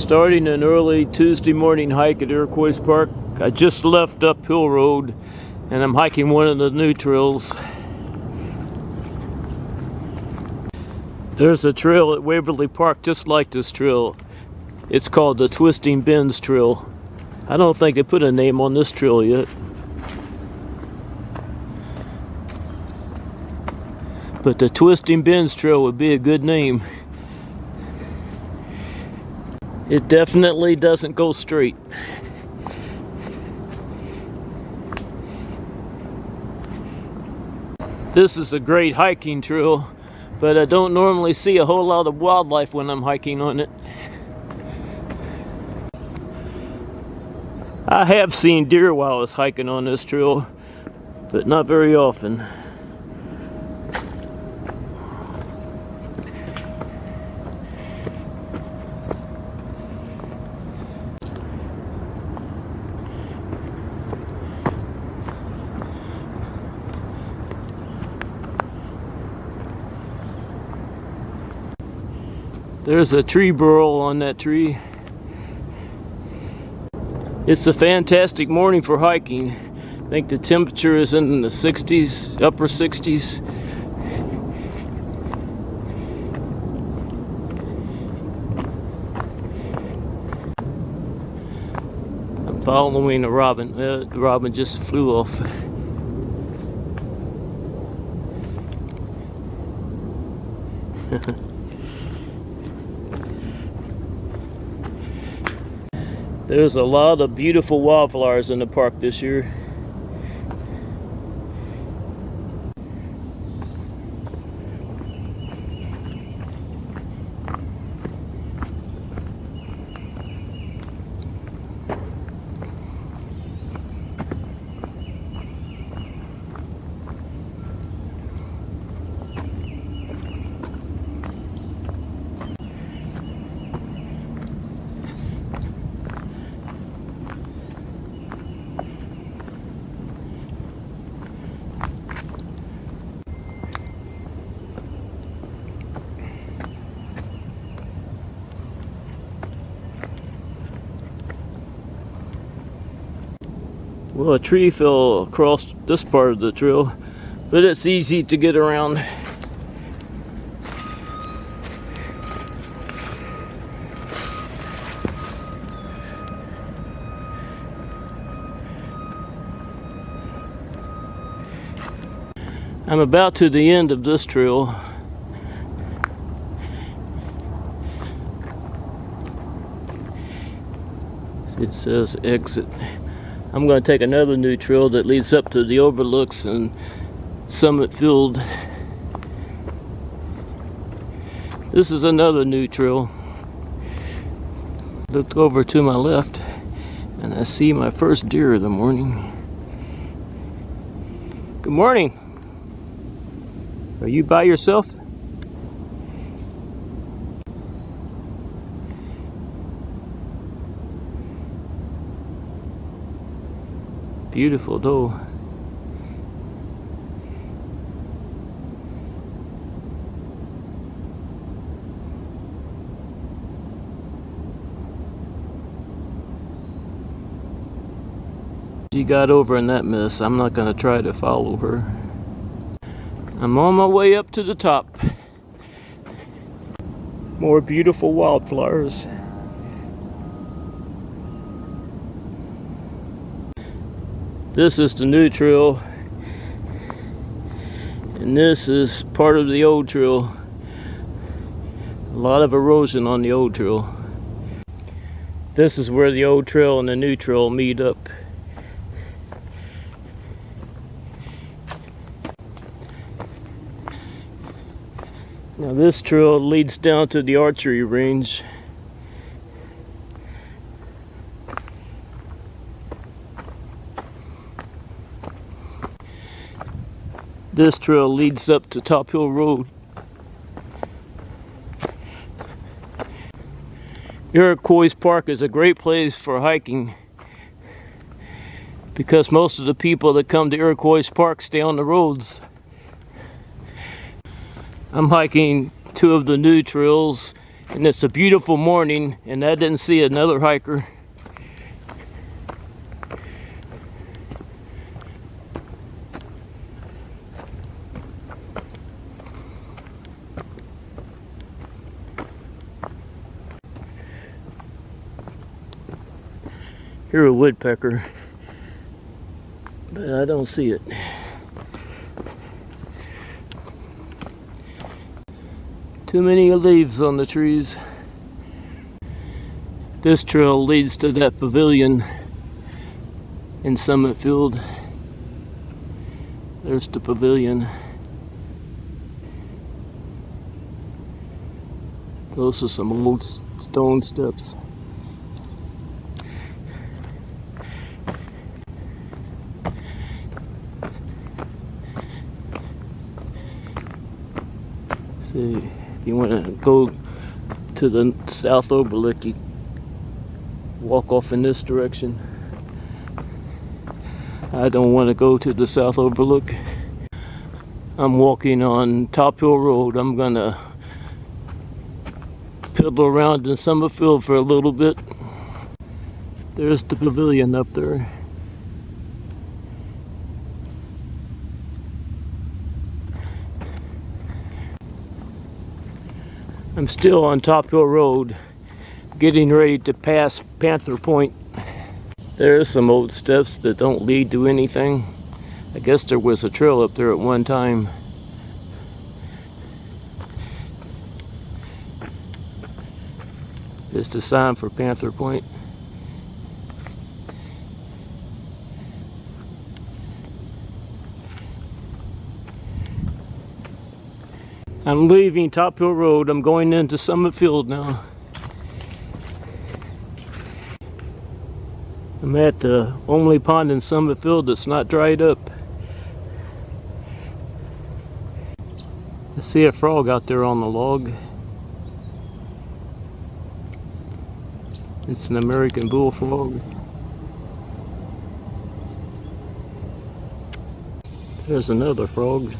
Starting an early Tuesday morning hike at Iroquois Park. I just left Uphill Road and I'm hiking one of the new trails. There's a trail at Waverly Park just like this trail. It's called the Twisting Bends Trail. I don't think they put a name on this trail yet. But the Twisting Bends Trail would be a good name. It definitely doesn't go straight. This is a great hiking trail, but I don't normally see a whole lot of wildlife when I'm hiking on it. I have seen deer while I was hiking on this trail, but not very often. There's a tree burl on that tree. It's a fantastic morning for hiking. I think the temperature is in the 60s, upper 60s. I'm following a robin. The robin just flew off. There's a lot of beautiful wildflowers in the park this year. Well, a tree fell across this part of the trail, but it's easy to get around. I'm about to the end of this trail. It says exit. I'm going to take another new trail that leads up to the overlooks and Summit Field. This is another new trail. Look over to my left and I see my first deer of the morning. Good morning. Are you by yourself? Beautiful doe. She got over in that mess. I'm not going to try to follow her. I'm on my way up to the top. More beautiful wildflowers. This is the new trail, and this is part of the old trail. A lot of erosion on the old trail. This is where the old trail and the new trail meet up. Now this trail leads down to the archery range. This trail leads up to Top Hill Road. Iroquois Park is a great place for hiking because most of the people that come to Iroquois Park stay on the roads. I'm hiking two of the new trails And it's a beautiful morning, and I didn't see another hiker. Here's a woodpecker, but I don't see it. Too many leaves on the trees. This trail leads to that pavilion in Summit Field. There's the pavilion. Those are some old stone steps. See, if you want to go to the south overlook, you walk off in this direction. I don't want to go to the south overlook. I'm walking on Top Hill Road. I'm gonna piddle around in Summit Field for a little bit. There's the pavilion up there. I'm still on Top Hill Road, getting ready to pass Panther Point. There's some old steps that don't lead to anything. I guess there was a trail up there at one time. Just a sign for Panther Point. I'm leaving Top Hill Road. I'm going into Summit Field now. I'm at the only pond in Summit Field that's not dried up. I see a frog out there on the log. It's an American bullfrog. There's another frog.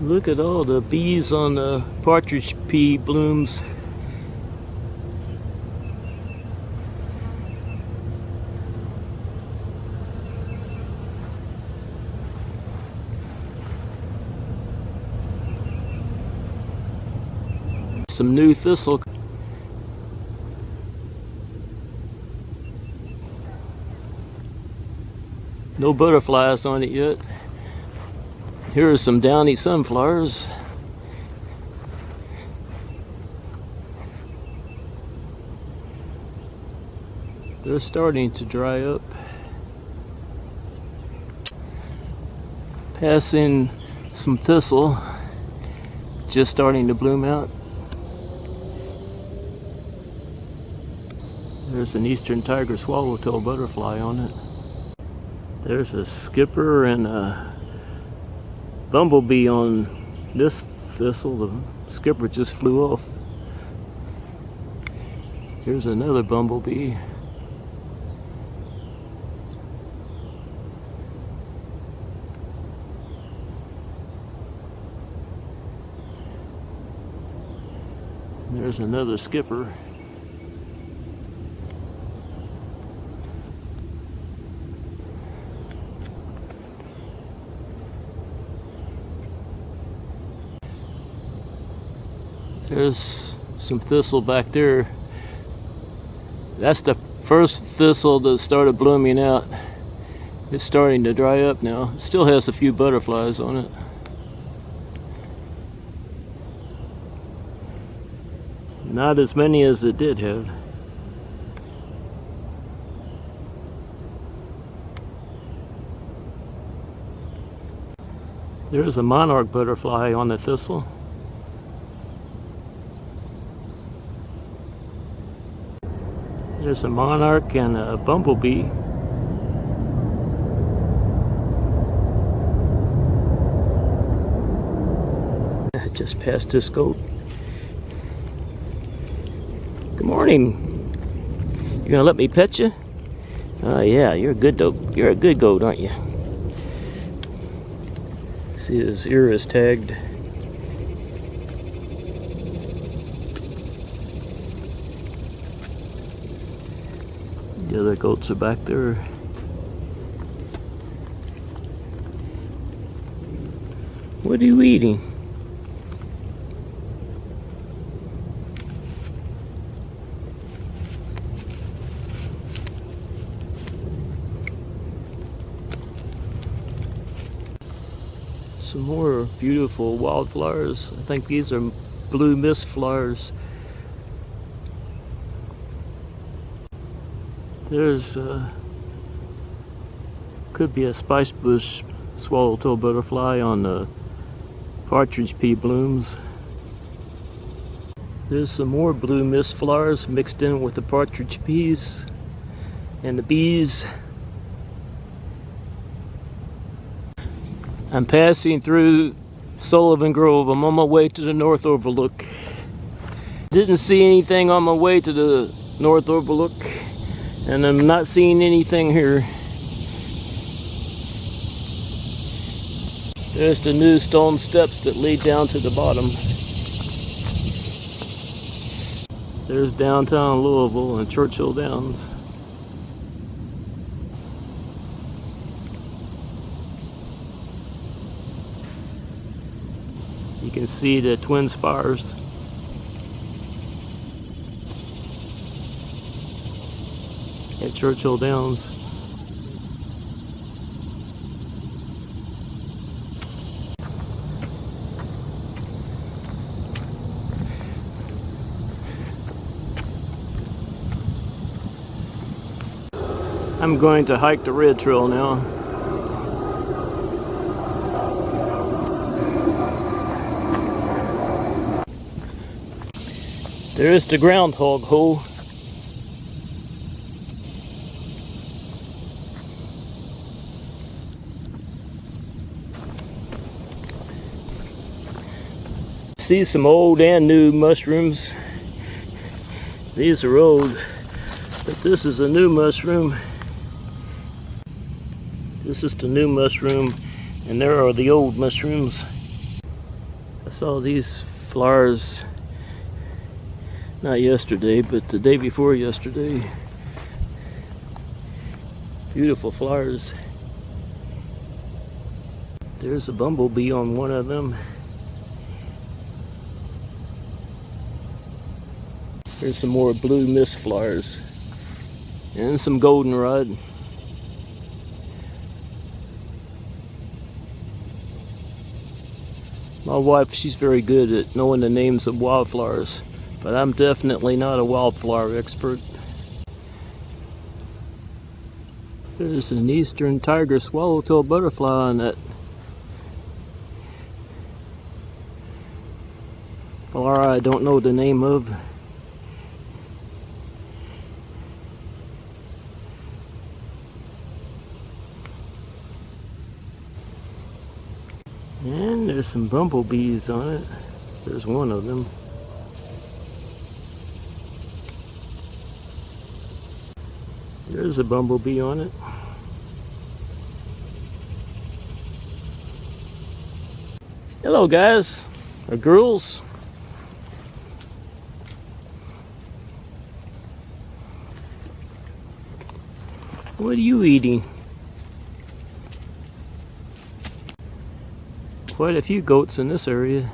Look at all the bees on the partridge pea blooms. Some new thistle. No butterflies on it yet. Here are some downy sunflowers. They're starting to dry up. Passing some thistle, just starting to bloom out. There's an eastern tiger swallowtail butterfly on it. There's a skipper and a bumblebee on this thistle. The skipper just flew off. Here's another bumblebee. There's another skipper. There's some thistle back there. That's the first thistle that started blooming out. It's starting to dry up now. It still has a few butterflies on it. Not as many as it did have. There's a monarch butterfly on the thistle. There's a monarch and a bumblebee. I just passed this goat. Good morning. You gonna let me pet you? Oh yeah, you're a good goat. You're a good goat, aren't you? See, his ear is tagged. The other goats are back there. What are you eating? Some more beautiful wildflowers. I think these are blue mist flowers. There's could be a spice bush swallowtail butterfly on the partridge pea blooms. There's some more blue mist flowers mixed in with the partridge peas and the bees. I'm passing through Sullivan Grove. I'm on my way to the North Overlook. Didn't see anything on my way to the North Overlook, and I'm not seeing anything here. There's the new stone steps that lead down to the bottom. There's downtown Louisville and Churchill Downs. You can see the twin spires. At Churchill Downs. I'm going to hike the red trail now. There is the groundhog hole. See some old and new mushrooms. These are old, but this is a new mushroom. This is the new mushroom, and there are the old mushrooms. I saw these flowers not yesterday, but the day before yesterday. Beautiful flowers. There's a bumblebee on one of them. There's some more blue mist flowers and some goldenrod. My wife, she's very good at knowing the names of wildflowers, but I'm definitely not a wildflower expert. There's an eastern tiger swallowtail butterfly on that flower I don't know the name of. And there's some bumblebees on it. There's one of them. There's a bumblebee on it. Hello guys, or girls. What are you eating? Quite a few goats in this area.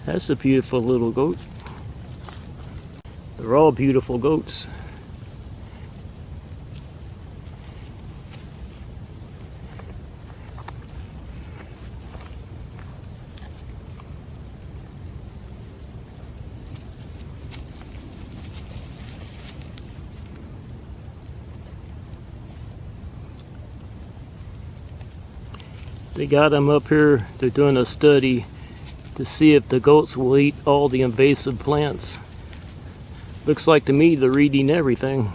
That's a beautiful little goat. They're all beautiful goats. They got them up here. They're doing a study to see if the goats will eat all the invasive plants. Looks like to me they're eating everything.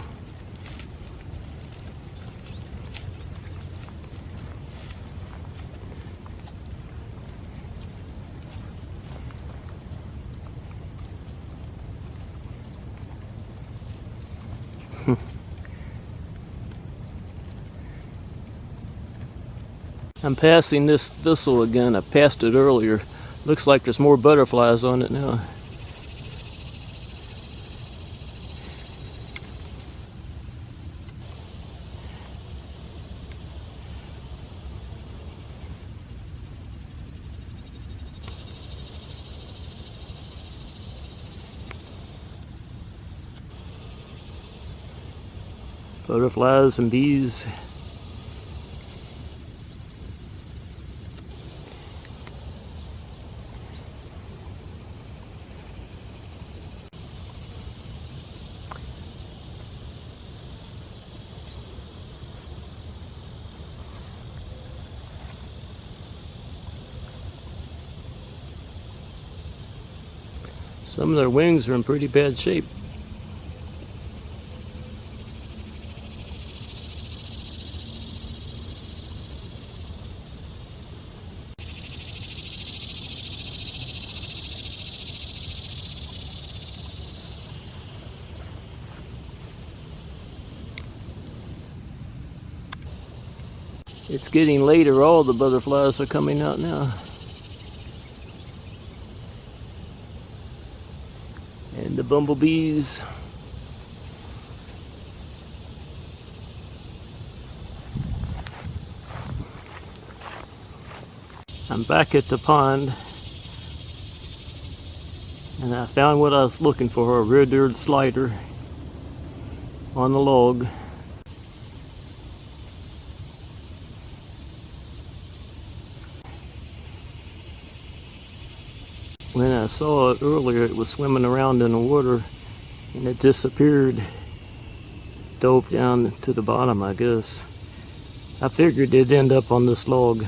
I'm passing this thistle again. I passed it earlier. Looks like there's more butterflies on it now. Butterflies and bees. Some of their wings are in pretty bad shape. It's getting later. All the butterflies are coming out now. And the bumblebees. I'm back at the pond, and I found what I was looking for, a red-eared slider on the log. When I saw it earlier, it was swimming around in the water and it disappeared. Dove down to the bottom, I guess. I figured it'd end up on this log.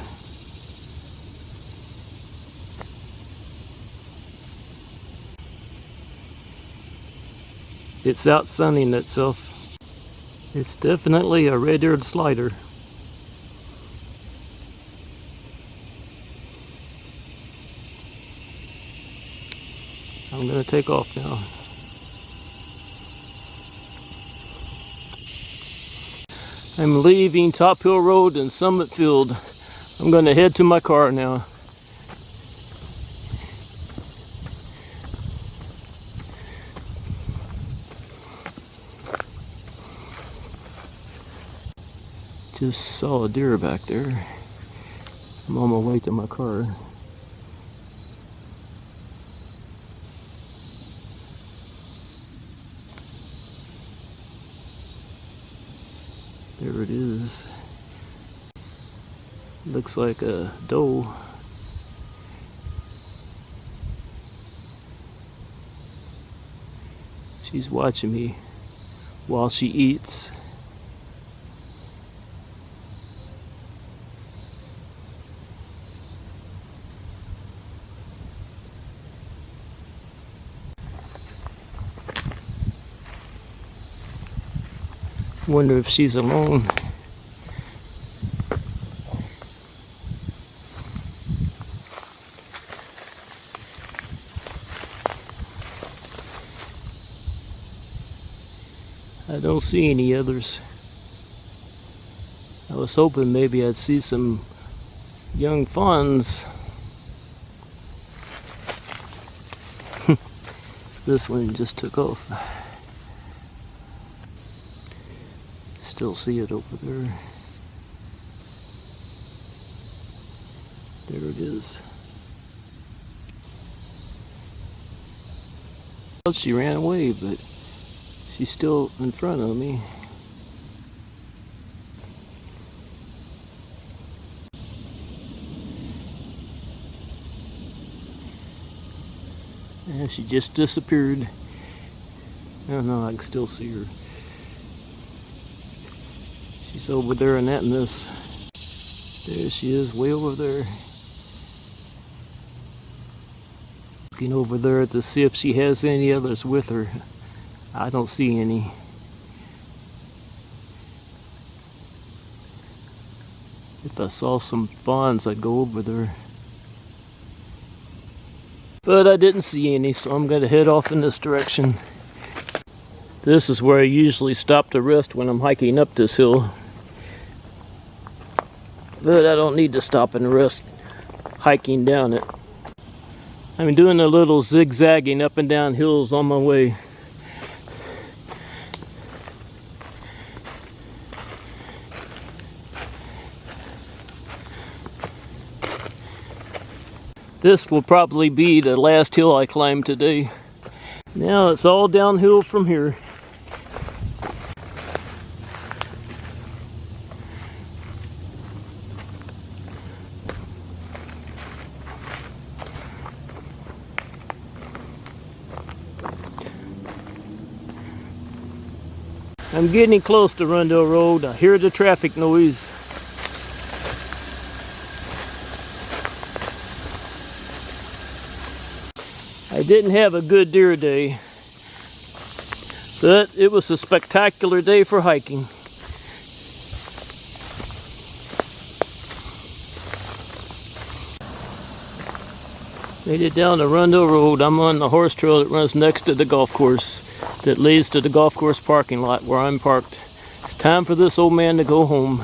It's out sunning itself. It's definitely a red-eared slider. I'm going to take off now. I'm leaving Top Hill Road and Summit Field. I'm going to head to my car now. Just saw a deer back there. I'm on my way to my car. There it is. Looks like a doe. She's watching me while she eats. Wonder if she's alone. I don't see any others. I was hoping maybe I'd see some young fawns. This one just took off. Still see it over there. There it is. Well, she ran away, but she's still in front of me. And she just disappeared. I don't know, I can still see her. She's over there in that mess. There she is, way over there. Looking over there to see if she has any others with her. I don't see any. If I saw some fawns, I'd go over there. But I didn't see any, so I'm going to head off in this direction. This is where I usually stop to rest when I'm hiking up this hill. But I don't need to stop and rest hiking down it. I'm doing a little zigzagging up and down hills on my way. This will probably be the last hill I climb today. Now it's all downhill from here. I'm getting close to Rundle Road. I hear the traffic noise. I didn't have a good deer day, but it was a spectacular day for hiking. Made it down the Rundle Road. I'm on the horse trail that runs next to the golf course, that leads to the golf course parking lot where I'm parked. It's time for this old man to go home.